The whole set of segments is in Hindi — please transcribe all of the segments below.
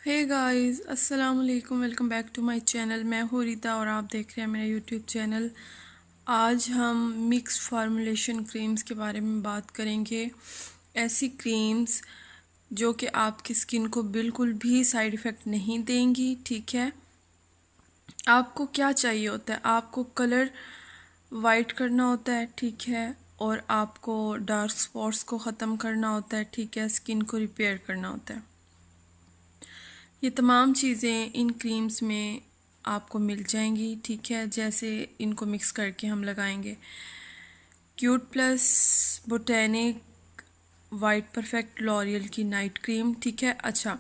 हे गाइस, अस्सलाम वालेकुम। Welcome back to my channel. मैं हूँ रीता और आप देख रहे हैं मेरा यूट्यूब चैनल। आज हम मिक्स फार्मुलेशन क्रीम्स के बारे में बात करेंगे। ऐसी क्रीम्स जो कि आपकी स्किन को बिल्कुल भी साइड इफ़ेक्ट नहीं देंगी। ठीक है, आपको क्या चाहिए होता है, आपको कलर वाइट करना होता है, ठीक है, और आपको डार्क स्पॉट्स को ख़त्म करना होता है, ठीक है, स्किन को रिपेयर करना होता है। ये तमाम चीज़ें इन क्रीम्स में आपको मिल जाएंगी। ठीक है, जैसे इनको मिक्स करके हम लगाएंगे। Cute plus botanic white perfect L'Oréal की नाइट क्रीम। ठीक है, अच्छा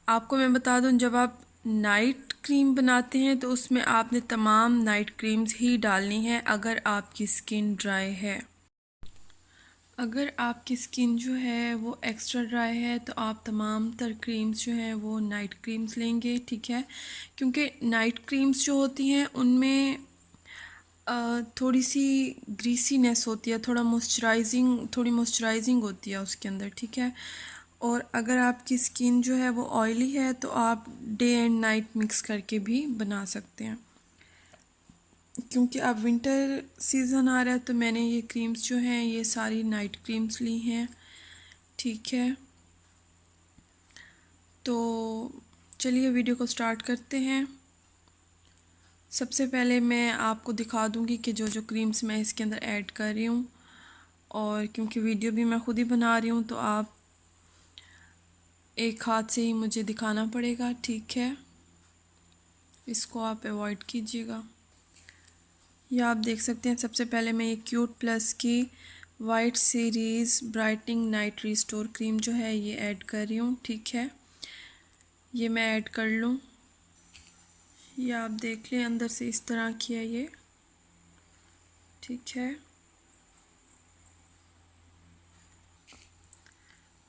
आपको मैं बता दूं, जब आप नाइट क्रीम बनाते हैं तो उसमें आपने तमाम नाइट क्रीम्स ही डालनी है अगर आपकी स्किन ड्राई है। अगर आपकी स्किन जो है वो एक्स्ट्रा ड्राई है तो आप तमाम तर क्रीम्स जो हैं वो नाइट क्रीम्स लेंगे। ठीक है, क्योंकि नाइट क्रीम्स जो होती हैं उनमें थोड़ी सी ग्रीसीनेस होती है, थोड़ी मॉइस्चराइजिंग होती है उसके अंदर। ठीक है, और अगर आपकी स्किन जो है वो ऑयली है तो आप डे एंड नाइट मिक्स करके भी बना सकते हैं। क्योंकि अब विंटर सीज़न आ रहा है तो मैंने ये क्रीम्स जो हैं ये सारी नाइट क्रीम्स ली हैं। ठीक है, तो चलिए वीडियो को स्टार्ट करते हैं। सबसे पहले मैं आपको दिखा दूंगी कि जो जो क्रीम्स मैं इसके अंदर ऐड कर रही हूँ, और क्योंकि वीडियो भी मैं खुद ही बना रही हूँ तो आप एक हाथ से ही मुझे दिखाना पड़ेगा। ठीक है, इसको आप अवॉइड कीजिएगा। ये आप देख सकते हैं, सबसे पहले मैं ये क्यूट प्लस की white series brightening night restore cream जो है ये ऐड कर रही हूँ। ठीक है, ये मैं ऐड कर लूँ। ये आप देख लें, अंदर से इस तरह की है ये। ठीक है,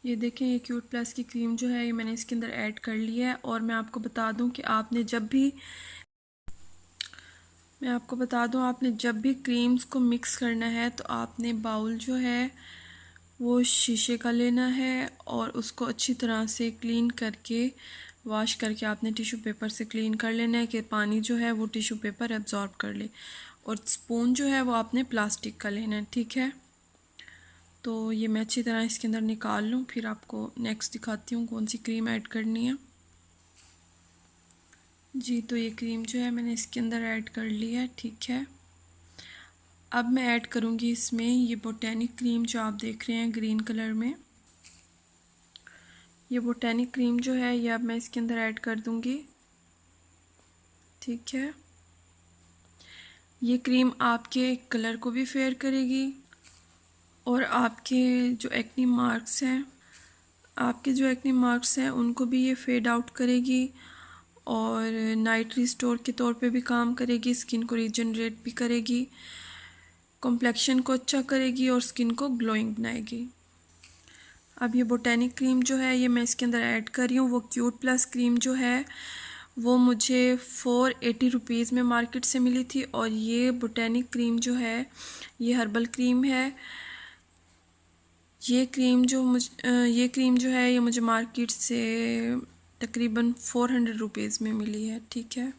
ये देखें, ये क्यूट प्लस की क्रीम जो है ये मैंने इसके अंदर ऐड कर ली है। और आपने जब भी क्रीम्स को मिक्स करना है तो आपने बाउल जो है वो शीशे का लेना है और उसको अच्छी तरह से क्लीन करके वॉश करके आपने टिश्यू पेपर से क्लीन कर लेना है कि पानी जो है वो टिश्यू पेपर एब्जॉर्ब कर ले। और स्पून जो है वो आपने प्लास्टिक का लेना है। ठीक है, तो ये मैं अच्छी तरह इसके अंदर निकाल लूँ, फिर आपको नेक्स्ट दिखाती हूँ कौन सी क्रीम ऐड करनी है। जी, तो ये क्रीम जो है मैंने इसके अंदर ऐड कर ली है। ठीक है, अब मैं ऐड करूँगी इसमें ये बोटेनिक क्रीम जो आप देख रहे हैं ग्रीन कलर में। ये बोटेनिक क्रीम जो है ये अब मैं इसके अंदर ऐड कर दूँगी। ठीक है, ये क्रीम आपके कलर को भी फेयर करेगी और आपके जो एक्ने मार्क्स हैं उनको भी ये फेड आउट करेगी और नाइट रिस्टोर के तौर पे भी काम करेगी, स्किन को रीजनरेट भी करेगी, कॉम्प्लेक्शन को अच्छा करेगी और स्किन को ग्लोइंग बनाएगी। अब ये बोटेनिक क्रीम जो है ये मैं इसके अंदर ऐड कर रही हूँ। वो क्यूट प्लस क्रीम जो है वो मुझे 480 रुपीज़ में मार्केट से मिली थी, और ये बोटेनिक क्रीम जो है ये हर्बल क्रीम है। ये क्रीम जो है ये मुझे मार्केट से तकरीबन 400 रुपीज़ में मिली है। ठीक है,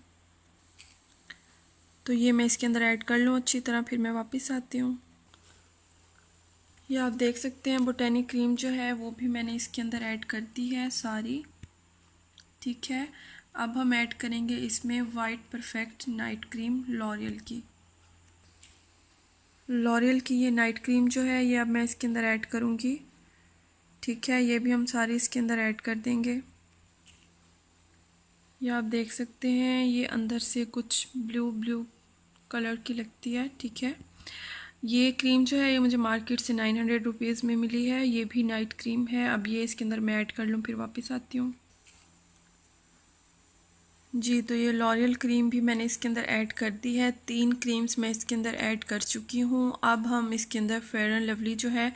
तो ये मैं इसके अंदर ऐड कर लूँ अच्छी तरह, फिर मैं वापस आती हूँ। ये आप देख सकते हैं बोटेनिक क्रीम जो है वो भी मैंने इसके अंदर ऐड कर दी है सारी। ठीक है, अब हम ऐड करेंगे इसमें white perfect night cream L'Oréal की ये नाइट क्रीम जो है ये अब मैं इसके अंदर ऐड करूँगी। ठीक है, ये भी हम सारी इसके अंदर ऐड कर देंगे। ये आप देख सकते हैं, ये अंदर से कुछ ब्लू ब्लू कलर की लगती है। ठीक है, ये क्रीम जो है ये मुझे मार्केट से 900 रुपीज़ में मिली है। ये भी नाइट क्रीम है। अब ये इसके अंदर मैं ऐड कर लूँ, फिर वापस आती हूँ। जी, तो ये लॉरियल क्रीम भी मैंने इसके अंदर ऐड कर दी है। 3 क्रीम्स मैं इसके अंदर ऐड कर चुकी हूँ। अब हम इसके अंदर फेयर एंड लवली जो है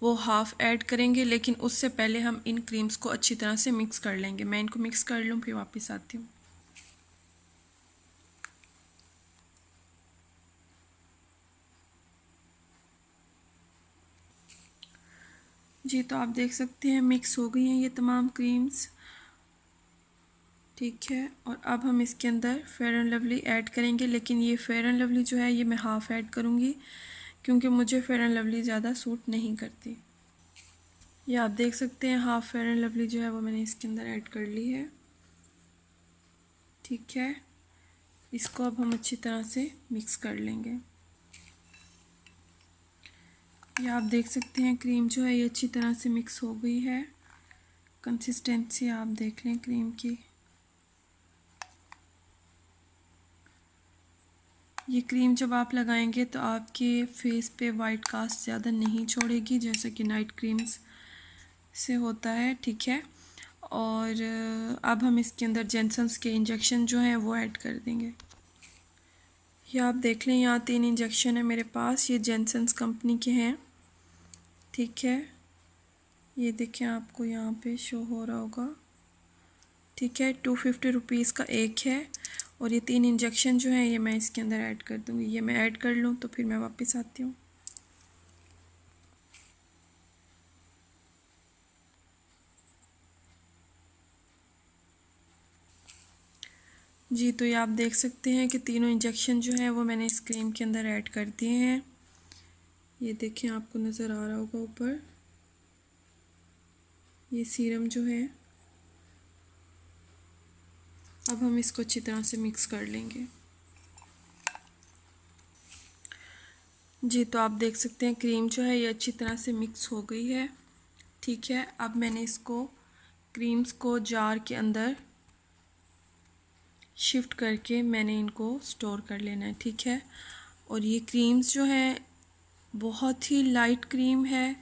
वो हाफ़ ऐड करेंगे, लेकिन उससे पहले हम इन क्रीम्स को अच्छी तरह से मिक्स कर लेंगे। मैं इनको मिक्स कर लूँ, फिर वापस आती हूँ। जी, तो आप देख सकते हैं मिक्स हो गई हैं ये तमाम क्रीम्स। ठीक है। और अब हम इसके अंदर फेयर एंड लवली ऐड करेंगे, लेकिन ये फेयर एंड लवली जो है ये मैं हाफ़ ऐड करूँगी क्योंकि मुझे फेयर एंड लवली ज़्यादा सूट नहीं करती। ये आप देख सकते हैं हाफ़ फेयर एंड लवली जो है वो मैंने इसके अंदर ऐड कर ली है। ठीक है, इसको अब हम अच्छी तरह से मिक्स कर लेंगे। ये आप देख सकते हैं क्रीम जो है ये अच्छी तरह से मिक्स हो गई है। कंसिस्टेंसी आप देख लें क्रीम की। ये क्रीम जब आप लगाएंगे तो आपके फेस पे वाइट कास्ट ज़्यादा नहीं छोड़ेगी जैसे कि नाइट क्रीम्स से होता है। ठीक है, और अब हम इसके अंदर जेनसन्स के इंजेक्शन जो हैं वो ऐड कर देंगे। ये आप देख लें यहाँ 3 इंजेक्शन है मेरे पास, ये जेनसन्स कंपनी के हैं। ठीक है, ये देखें आपको यहाँ पे शो हो रहा होगा। ठीक है, 250 रुपीज़ का एक है और ये 3 इंजेक्शन जो हैं ये मैं इसके अंदर ऐड कर दूँगी। ये मैं ऐड कर लूँ तो फिर मैं वापस आती हूँ। जी, तो ये आप देख सकते हैं कि तीनों इंजेक्शन जो हैं वो मैंने इस क्रीम के अंदर ऐड कर दिए हैं। ये देखें आपको नज़र आ रहा होगा ऊपर, ये सीरम जो है। अब हम इसको अच्छी तरह से मिक्स कर लेंगे। जी, तो आप देख सकते हैं क्रीम जो है ये अच्छी तरह से मिक्स हो गई है। ठीक है, अब मैंने इसको क्रीम्स को जार के अंदर शिफ्ट करके मैंने इनको स्टोर कर लेना है। ठीक है, और ये क्रीम्स जो हैं बहुत ही लाइट क्रीम है।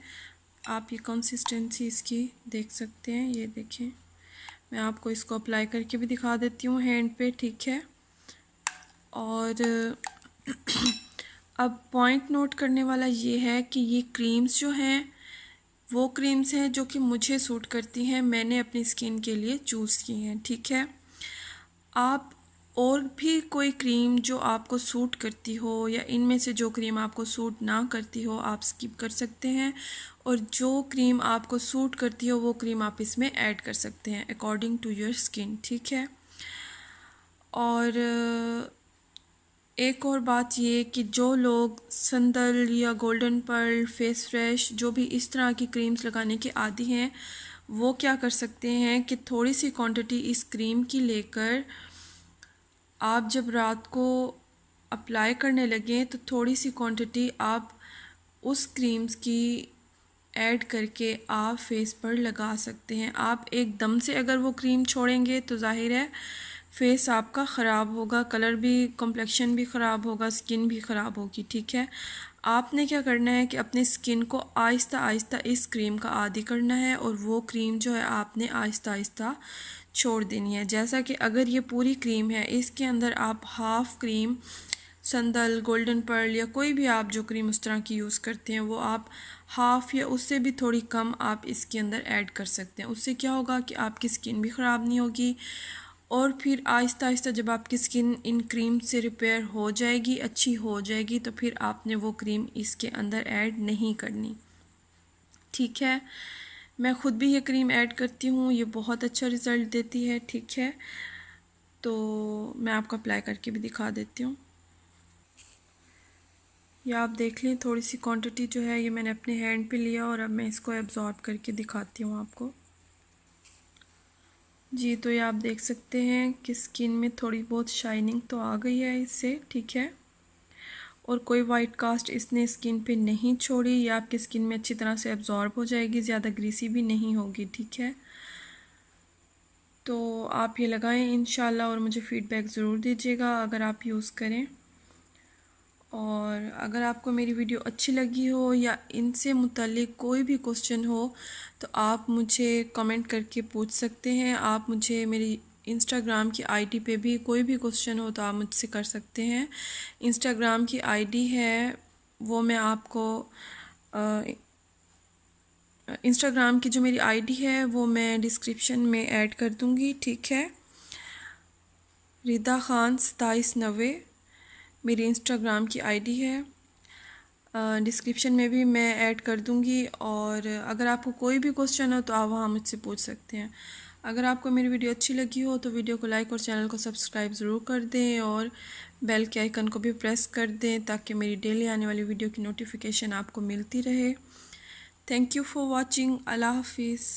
आप ये कंसिस्टेंसी इसकी देख सकते हैं, ये देखें। मैं आपको इसको अप्लाई करके भी दिखा देती हूँ हैंड पे। ठीक है, और अब पॉइंट नोट करने वाला ये है कि ये क्रीम्स जो हैं वो क्रीम्स हैं जो कि मुझे सूट करती हैं, मैंने अपनी स्किन के लिए चूज़ की हैं। ठीक है, आप और भी कोई क्रीम जो आपको सूट करती हो या इनमें से जो क्रीम आपको सूट ना करती हो आप स्किप कर सकते हैं, और जो क्रीम आपको सूट करती हो वो क्रीम आप इसमें ऐड कर सकते हैं अकॉर्डिंग टू योर स्किन। ठीक है, और एक और बात ये कि जो लोग संदल या गोल्डन पर्ल, फेस फ्रेश, जो भी इस तरह की क्रीम्स लगाने के आदी हैं, वो क्या कर सकते हैं कि थोड़ी सी क्वांटिटी इस क्रीम की लेकर आप जब रात को अप्लाई करने लगें तो थोड़ी सी क्वांटिटी आप उस क्रीम्स की ऐड करके आप फेस पर लगा सकते हैं। आप एकदम से अगर वो क्रीम छोड़ेंगे तो जाहिर है फेस आपका ख़राब होगा, कलर भी, कॉम्प्लेक्शन भी ख़राब होगा, स्किन भी ख़राब होगी। ठीक है, आपने क्या करना है कि अपनी स्किन को आहिस्ता आहिस्ता इस क्रीम का आदी करना है और वो क्रीम जो है आपने आहिस्ता आहिस्ता छोड़ देनी है। जैसा कि अगर ये पूरी क्रीम है इसके अंदर आप हाफ़ क्रीम संदल, गोल्डन पर्ल या कोई भी आप जो क्रीम उस तरह की यूज़ करते हैं वो आप हाफ़ या उससे भी थोड़ी कम आप इसके अंदर ऐड कर सकते हैं। उससे क्या होगा कि आपकी स्किन भी ख़राब नहीं होगी, और फिर आहिस्ता आहिस्ता जब आपकी स्किन इन क्रीम से रिपेयर हो जाएगी, अच्छी हो जाएगी, तो फिर आपने वो क्रीम इसके अंदर ऐड नहीं करनी। ठीक है, मैं ख़ुद भी ये क्रीम ऐड करती हूँ, ये बहुत अच्छा रिज़ल्ट देती है। ठीक है, तो मैं आपको अप्लाई करके भी दिखा देती हूँ। ये आप देख लें थोड़ी सी क्वांटिटी जो है ये मैंने अपने हैंड पे लिया और अब मैं इसको एब्जॉर्ब करके दिखाती हूँ आपको। जी, तो ये आप देख सकते हैं कि स्किन में थोड़ी बहुत शाइनिंग तो आ गई है इससे। ठीक है, और कोई वाइट कास्ट इसने स्किन पे नहीं छोड़ी, ये आपकी स्किन में अच्छी तरह से एब्जॉर्ब हो जाएगी, ज़्यादा ग्रीसी भी नहीं होगी। ठीक है, तो आप ये लगाएं इंशाल्लाह और मुझे फ़ीडबैक ज़रूर दीजिएगा अगर आप यूज़ करें। और अगर आपको मेरी वीडियो अच्छी लगी हो या इनसे मुताल्लिक़ कोई भी क्वेश्चन हो तो आप मुझे कमेंट करके पूछ सकते हैं। आप मुझे मेरी इंस्टाग्राम की आईडी पे भी कोई भी क्वेश्चन हो तो आप मुझसे कर सकते हैं। इंस्टाग्राम की आईडी है वो मैं आपको इंस्टाग्राम की जो मेरी आईडी है वो मैं डिस्क्रिप्शन में ऐड कर दूँगी। ठीक है, रिदा ख़ान 2790 मेरी इंस्टाग्राम की आईडी है। डिस्क्रिप्शन में भी मैं ऐड कर दूँगी, और अगर आपको कोई भी क्वेश्चन हो तो आप वहाँ मुझसे पूछ सकते हैं। अगर आपको मेरी वीडियो अच्छी लगी हो तो वीडियो को लाइक और चैनल को सब्सक्राइब ज़रूर कर दें, और बेल के आइकन को भी प्रेस कर दें ताकि मेरी डेली आने वाली वीडियो की नोटिफिकेशन आपको मिलती रहे। Thank you for watching. अल्लाह हाफिज़।